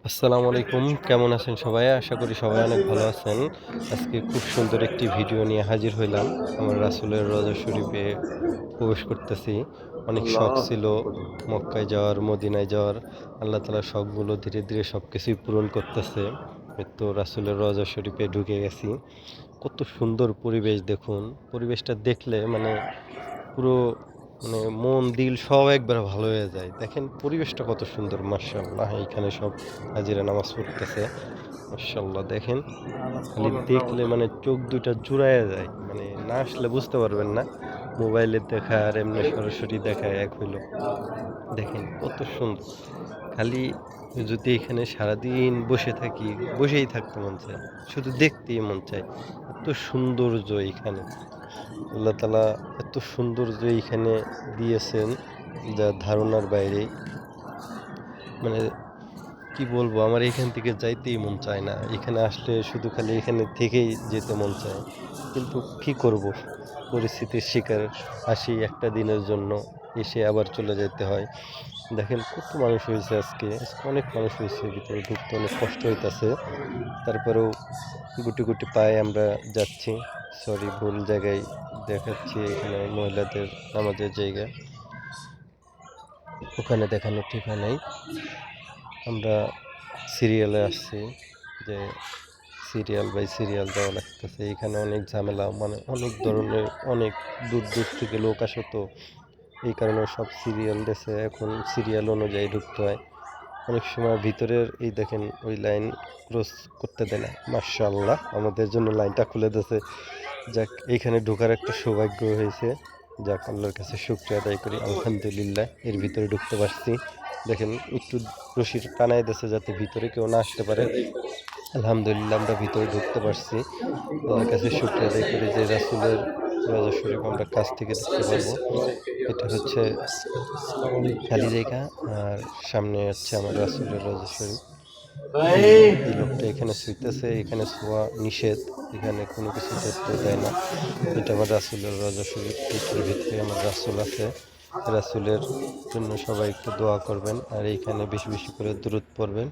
আসসালামু আলাইকুম। কেমন আছেন সবাই? আশা করি সবাই অনেক ভালো আছেন। আজকে খুব সুন্দর একটি ভিডিও নিয়ে হাজির হইলাম। আমার রাসূলের রওজা শরীফে প্রবেশ করতেছি। অনেক শখ আল্লাহ ছিল আকবার। মক্কায় যাওয়ার, মদিনায় যাওয়ার। আল্লাহ তাআলা শখগুলো ধীরে, ধীরে সবকিছুই পূরণ করতেছে। এই তো রাসূলের রওজা শরীফে ঢুকে গেছি। কত সুন্দর পরিবেশ দেখুন। পরিবেশটা দেখলে মানে পুরো মন দিল সব একবারে ভালো হয়ে যায়। দেখেন পরিবেশটা কত সুন্দর মাশাআল্লাহ। এইখানে সব হাজিরা নামাজ পড়তেছে। মাশাআল্লাহ দেখেন। খালি দেখলে মানে চোখ ২ টা জুড়াইয়া যায়। মানে না আসলে বুঝতে পারবেন না। মোবাইলে দেখা আর এমনি সরাসরি দেখা এক হইল। দেখেন কত সুন্দর। খালি যদি এখানে সারাদিন বসে থাকি, বসেই থাকতে মন চায়। শুধু দেখতেই মন চায়। এত সৌন্দর্য এইখানে। আল্লাহ তাআলা এত সৌন্দর্য এইখানে দিয়েছেন যা ধারণার বাইরে। মানে কি বলবো? আমার এখান থেকে যাইতেই মন চায় না। এখানে আসলে শুধু খালি এখানে থেকেই যেতে মন চায়। কিন্তু কি করব? পরিস্থিতির শিকার। আসি একটা দিনের জন্য, এসে আবার চলে যাইতে হয়। দেখেন কত মানুষ হইছে আজকে। আজকে অনেক মানুষ হইছে। ভিতরে ঢুকতে অনেক কষ্ট হইতাছে। তারপরেও গুটি, গুটি পায়ে আমরা যাচ্ছি। সরি ভুল জায়গায় দেখাচ্ছি। এখানে মহিলাদের নামাজের জায়গা। ওখানে দেখানো ঠিক হয় নাই। আমরা সিরিয়ালে আসছি যে সিরিয়াল বাই সিরিয়াল যাওয়া লাগতেছে। এখানে অনেক ঝামেলা মানে অনেক ধরনের অনেক দূর, দূর থেকে লোক আসে তো। এই কারণে সব সিরিয়াল দেছে। এখন সিরিয়াল অনুযায়ী ঢুকতে হয়। অনেক সময় ভিতরের এই দেখেন ওই লাইন ক্রস করতে দেয় না। মাশাআল্লাহ আমাদের জন্য লাইনটা খুলে দিয়েছে। যাক এইখানে ঢোকার একটা সৌভাগ্য হয়েছে। যাক আল্লাহর কাছে শুকরিয়া আদায় করি। আলহামদুলিল্লাহ এর ভিতরে ঢুকতে পারছি। দেখেন একটু রশি টানায় দিয়েছে যাতে ভিতরে কেউ না আসতে পারে। আলহামদুলিল্লাহ আমরা ভিতরে ঢুকতে পারছি। আল্লাহর কাছে শুকরিয়া আদায় করি যে রাসূলের রওজা শরীফ আমরা কাছ থেকে দেখতে পারবো। এটা হচ্ছে খালি জায়গা আর সামনে হচ্ছে আমার রাসূলের রওজা শরীফ। এই যে এই লোকটা এখানে শুইতেছে, এখানে শোয়া নিষেধ। এখানে কোনো কিছু ধরতেও দেয় না। এটা আমার রাসূলের রওজা শরীফ। এটার ভিতরে আমার রাসূল আছে। রাসূলের জন্য সবাই একটু দোয়া করবেন। আর এইখানে বেশি, বেশি করে দুরূদ পড়বেন।